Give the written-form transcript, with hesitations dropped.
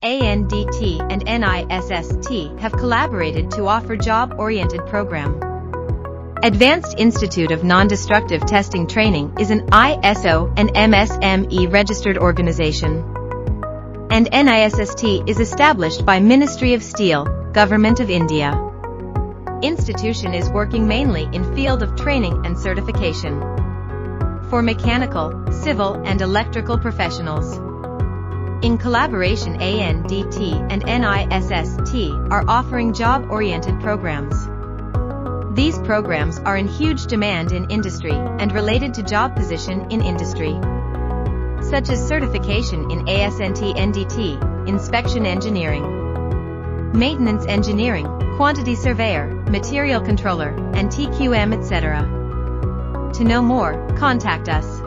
ANDT and NISST have collaborated to offer job-oriented program. Advanced Institute of Nondestructive Testing Training is an ISO and MSME registered organization. And NISST is established by Ministry of Steel, Government of India. Institution is working mainly in field of training and certification for mechanical, civil and electrical professionals. In collaboration, ANDT and NISST are offering job-oriented programs. These programs are in huge demand in industry and related to job position in industry, such as certification in ASNT NDT, inspection engineering, maintenance engineering, quantity surveyor, material controller, and TQM, etc. To know more, contact us.